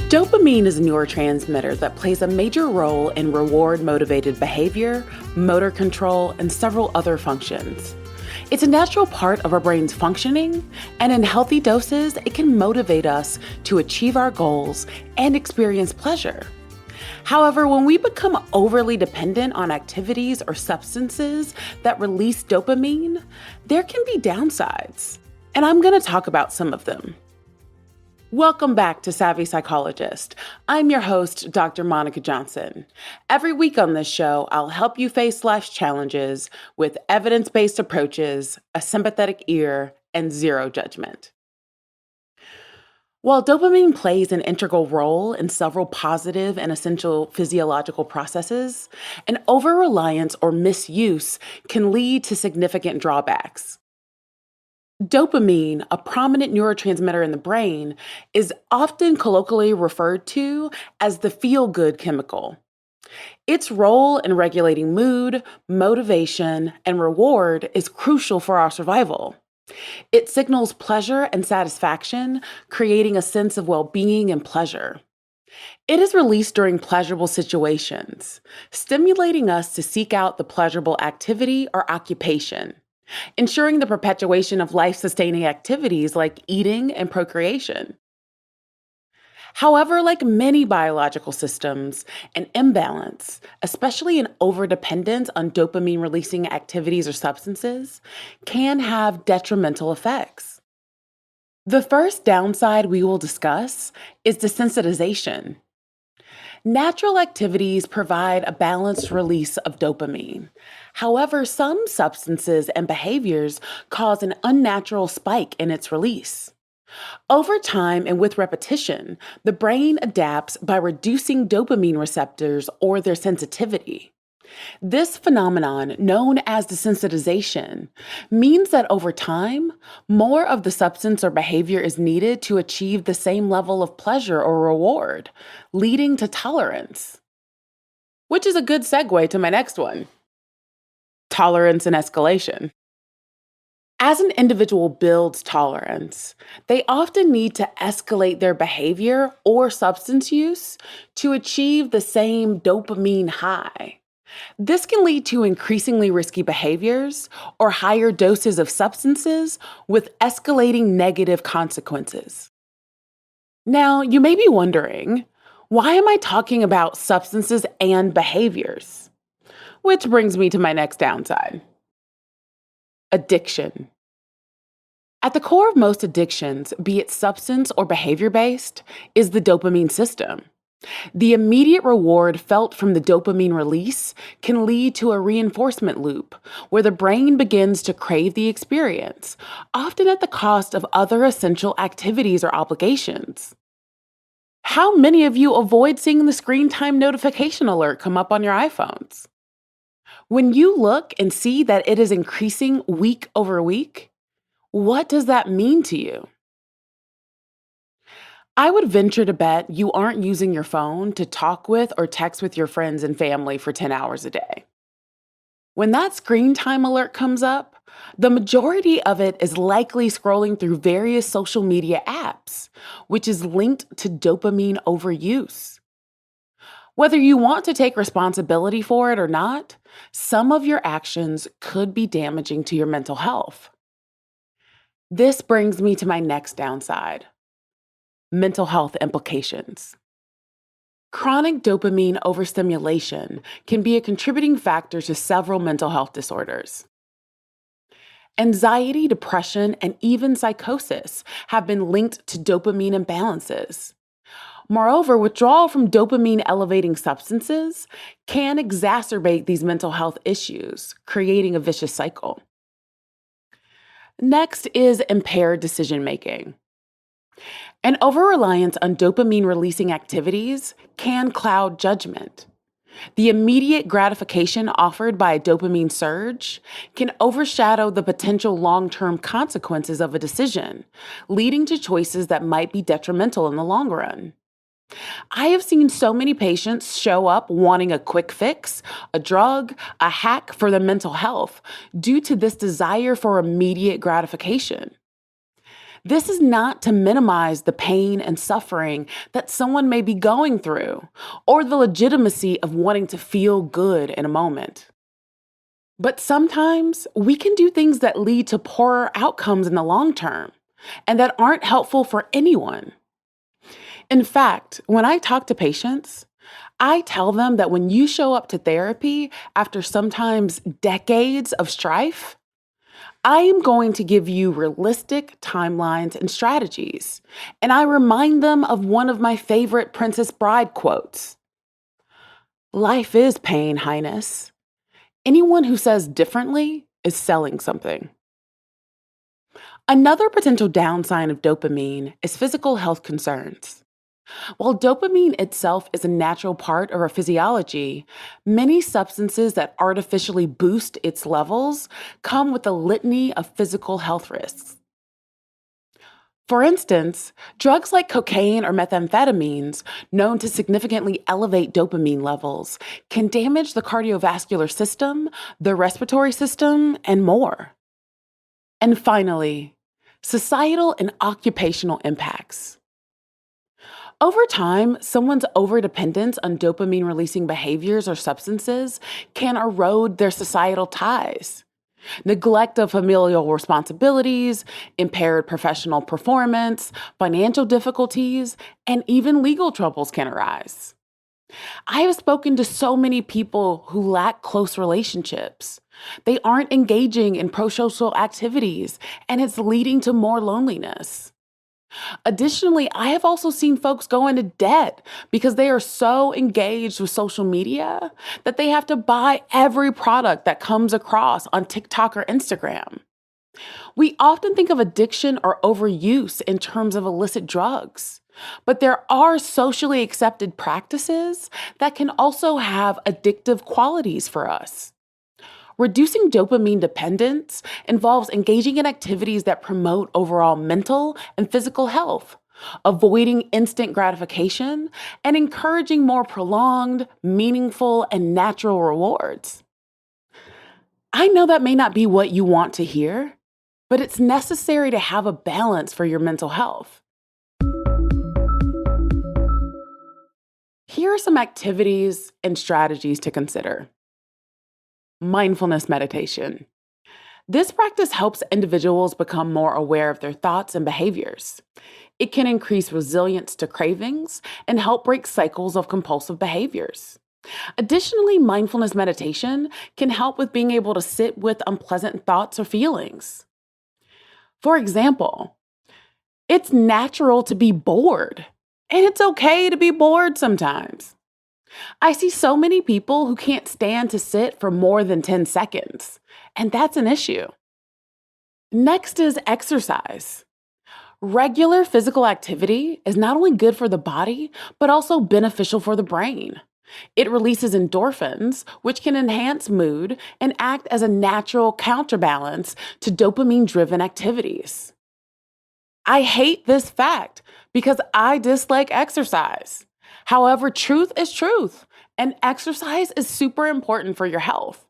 Dopamine is a neurotransmitter that plays a major role in reward-motivated behavior, motor control, and several other functions. It's a natural part of our brain's functioning, and in healthy doses, it can motivate us to achieve our goals and experience pleasure. However, when we become overly dependent on activities or substances that release dopamine, there can be downsides, and I'm going to talk about some of them. Welcome back to Savvy Psychologist. I'm your host, Dr. Monica Johnson. Every week on this show, I'll help you face life's challenges with evidence-based approaches, a sympathetic ear, and zero judgment. While dopamine plays an integral role in several positive and essential physiological processes, an over-reliance or misuse can lead to significant drawbacks. Dopamine, a prominent neurotransmitter in the brain, is often colloquially referred to as the feel-good chemical. Its role in regulating mood, motivation, and reward is crucial for our survival. It signals pleasure and satisfaction, creating a sense of well-being and pleasure. It is released during pleasurable situations, stimulating us to seek out the pleasurable activity or occupation, ensuring the perpetuation of life-sustaining activities like eating and procreation. However, like many biological systems, an imbalance, especially an overdependence on dopamine-releasing activities or substances, can have detrimental effects. The first downside we will discuss is desensitization. Natural activities provide a balanced release of dopamine. However, some substances and behaviors cause an unnatural spike in its release. Over time and with repetition, the brain adapts by reducing dopamine receptors or their sensitivity. This phenomenon, known as desensitization, means that over time, more of the substance or behavior is needed to achieve the same level of pleasure or reward, leading to tolerance. Which is a good segue to my next one: tolerance and escalation. As an individual builds tolerance, they often need to escalate their behavior or substance use to achieve the same dopamine high. This can lead to increasingly risky behaviors or higher doses of substances with escalating negative consequences. Now, you may be wondering, why am I talking about substances and behaviors? Which brings me to my next downside: addiction. At the core of most addictions, be it substance or behavior-based, is the dopamine system. The immediate reward felt from the dopamine release can lead to a reinforcement loop where the brain begins to crave the experience, often at the cost of other essential activities or obligations. How many of you avoid seeing the screen time notification alert come up on your iPhones? When you look and see that it is increasing week over week, what does that mean to you? I would venture to bet you aren't using your phone to talk with or text with your friends and family for 10 hours a day. When that screen time alert comes up, the majority of it is likely scrolling through various social media apps, which is linked to dopamine overuse. Whether you want to take responsibility for it or not, some of your actions could be damaging to your mental health. This brings me to my next downside: mental health implications. Chronic dopamine overstimulation can be a contributing factor to several mental health disorders. Anxiety, depression, and even psychosis have been linked to dopamine imbalances. Moreover, withdrawal from dopamine-elevating substances can exacerbate these mental health issues, creating a vicious cycle. Next is impaired decision-making. An over-reliance on dopamine-releasing activities can cloud judgment. The immediate gratification offered by a dopamine surge can overshadow the potential long-term consequences of a decision, leading to choices that might be detrimental in the long run. I have seen so many patients show up wanting a quick fix, a drug, a hack for their mental health due to this desire for immediate gratification. This is not to minimize the pain and suffering that someone may be going through or the legitimacy of wanting to feel good in a moment. But sometimes we can do things that lead to poorer outcomes in the long term and that aren't helpful for anyone. In fact, when I talk to patients, I tell them that when you show up to therapy after sometimes decades of strife, I am going to give you realistic timelines and strategies. And I remind them of one of my favorite Princess Bride quotes: "Life is pain, Highness. Anyone who says differently is selling something." Another potential downside of dopamine is physical health concerns. While dopamine itself is a natural part of our physiology, many substances that artificially boost its levels come with a litany of physical health risks. For instance, drugs like cocaine or methamphetamines, known to significantly elevate dopamine levels, can damage the cardiovascular system, the respiratory system, and more. And finally, societal and occupational impacts. Over time, someone's overdependence on dopamine releasing behaviors or substances can erode their societal ties. Neglect of familial responsibilities, impaired professional performance, financial difficulties, and even legal troubles can arise. I have spoken to so many people who lack close relationships. They aren't engaging in pro-social activities, and it's leading to more loneliness. Additionally, I have also seen folks go into debt because they are so engaged with social media that they have to buy every product that comes across on TikTok or Instagram. We often think of addiction or overuse in terms of illicit drugs, but there are socially accepted practices that can also have addictive qualities for us. Reducing dopamine dependence involves engaging in activities that promote overall mental and physical health, avoiding instant gratification, and encouraging more prolonged, meaningful, and natural rewards. I know that may not be what you want to hear, but it's necessary to have a balance for your mental health. Here are some activities and strategies to consider. Mindfulness meditation. This practice helps individuals become more aware of their thoughts and behaviors. It can increase resilience to cravings and help break cycles of compulsive behaviors. Additionally, mindfulness meditation can help with being able to sit with unpleasant thoughts or feelings. For example, it's natural to be bored, and it's okay to be bored sometimes. I see so many people who can't stand to sit for more than 10 seconds, and that's an issue. Next is exercise. Regular physical activity is not only good for the body, but also beneficial for the brain. It releases endorphins, which can enhance mood and act as a natural counterbalance to dopamine-driven activities. I hate this fact because I dislike exercise. However, truth is truth, and exercise is super important for your health.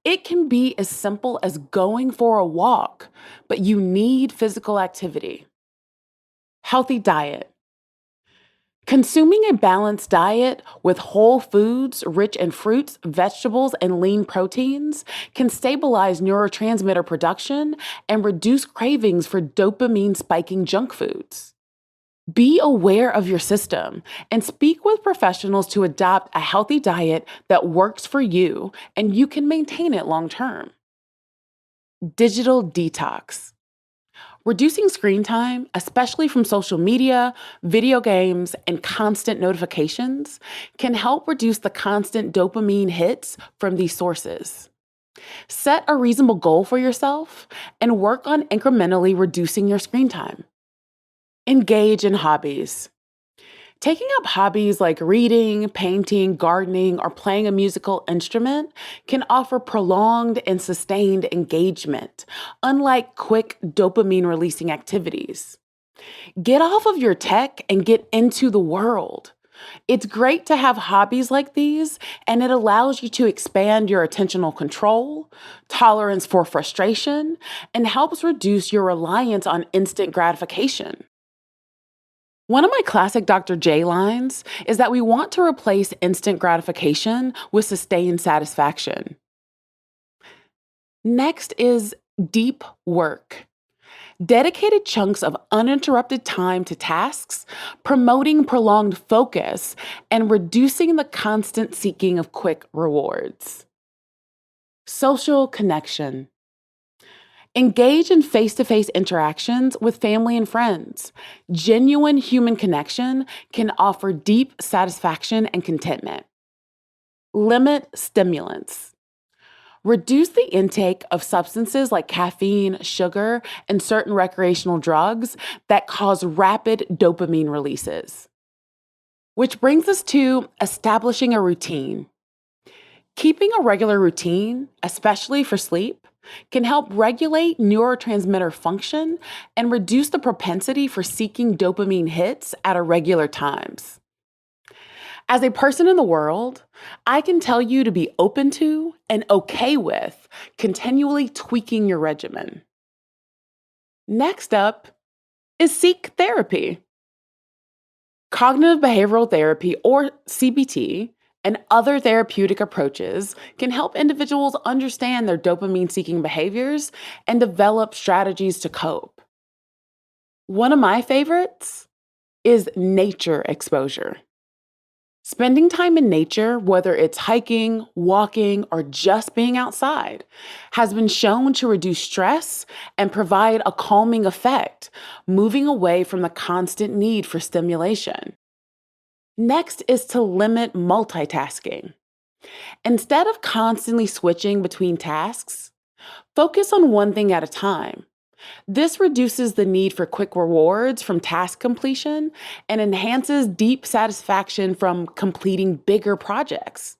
It can be as simple as going for a walk, but you need physical activity. Healthy diet. Consuming a balanced diet with whole foods rich in fruits, vegetables, and lean proteins can stabilize neurotransmitter production and reduce cravings for dopamine spiking junk foods. Be aware of your system and speak with professionals to adopt a healthy diet that works for you and you can maintain it long term. Digital detox. Reducing screen time, especially from social media, video games, and constant notifications, can help reduce the constant dopamine hits from these sources. Set a reasonable goal for yourself and work on incrementally reducing your screen time. Engage in hobbies. Taking up hobbies like reading, painting, gardening, or playing a musical instrument can offer prolonged and sustained engagement, unlike quick dopamine-releasing activities. Get off of your tech and get into the world. It's great to have hobbies like these, and it allows you to expand your attentional control, tolerance for frustration, and helps reduce your reliance on instant gratification. One of my classic Dr. J lines is that we want to replace instant gratification with sustained satisfaction. Next is deep work. Dedicated chunks of uninterrupted time to tasks, promoting prolonged focus, and reducing the constant seeking of quick rewards. Social connection. Engage in face to face interactions with family and friends. Genuine human connection can offer deep satisfaction and contentment. Limit stimulants. Reduce the intake of substances like caffeine, sugar, and certain recreational drugs that cause rapid dopamine releases. Which brings us to establishing a routine. Keeping a regular routine, especially for sleep, can help regulate neurotransmitter function and reduce the propensity for seeking dopamine hits at irregular times. As a person in the world, I can tell you to be open to and okay with continually tweaking your regimen. Next up is seek therapy. Cognitive behavioral therapy, or CBT, and other therapeutic approaches can help individuals understand their dopamine-seeking behaviors and develop strategies to cope. One of my favorites is nature exposure. Spending time in nature, whether it's hiking, walking, or just being outside, has been shown to reduce stress and provide a calming effect, moving away from the constant need for stimulation. Next is to limit multitasking. Instead of constantly switching between tasks, focus on one thing at a time. This reduces the need for quick rewards from task completion and enhances deep satisfaction from completing bigger projects.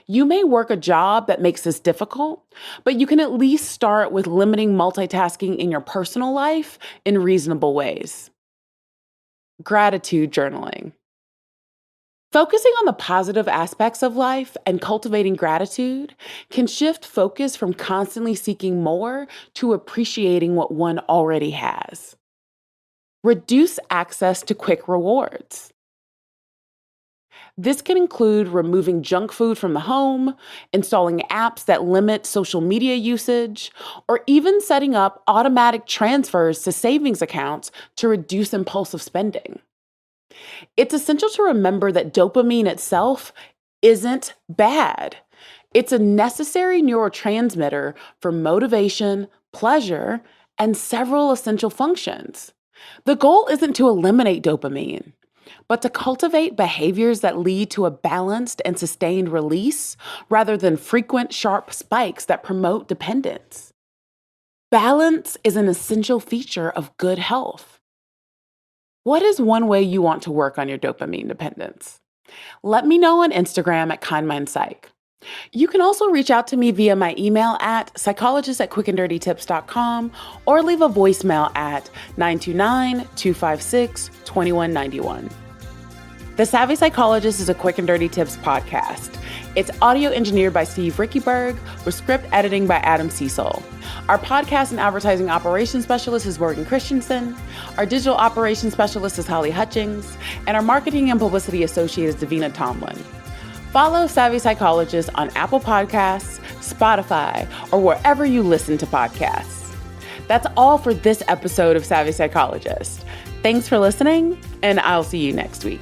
You may work a job that makes this difficult, but you can at least start with limiting multitasking in your personal life in reasonable ways. Gratitude journaling. Focusing on the positive aspects of life and cultivating gratitude can shift focus from constantly seeking more to appreciating what one already has. Reduce access to quick rewards. This can include removing junk food from the home, installing apps that limit social media usage, or even setting up automatic transfers to savings accounts to reduce impulsive spending. It's essential to remember that dopamine itself isn't bad. It's a necessary neurotransmitter for motivation, pleasure, and several essential functions. The goal isn't to eliminate dopamine, but to cultivate behaviors that lead to a balanced and sustained release rather than frequent, sharp spikes that promote dependence. Balance is an essential feature of good health. What is one way you want to work on your dopamine dependence? Let me know on Instagram at KindMindPsych. You can also reach out to me via my email at psychologist@quickanddirtytips.com or leave a voicemail at 929-256-2191. The Savvy Psychologist is a Quick and Dirty Tips podcast. It's audio engineered by Steve Rickyberg with script editing by Adam Cecil. Our podcast and advertising operations specialist is Morgan Christensen. Our digital operations specialist is Holly Hutchings. And our marketing and publicity associate is Davina Tomlin. Follow Savvy Psychologist on Apple Podcasts, Spotify, or wherever you listen to podcasts. That's all for this episode of Savvy Psychologist. Thanks for listening, and I'll see you next week.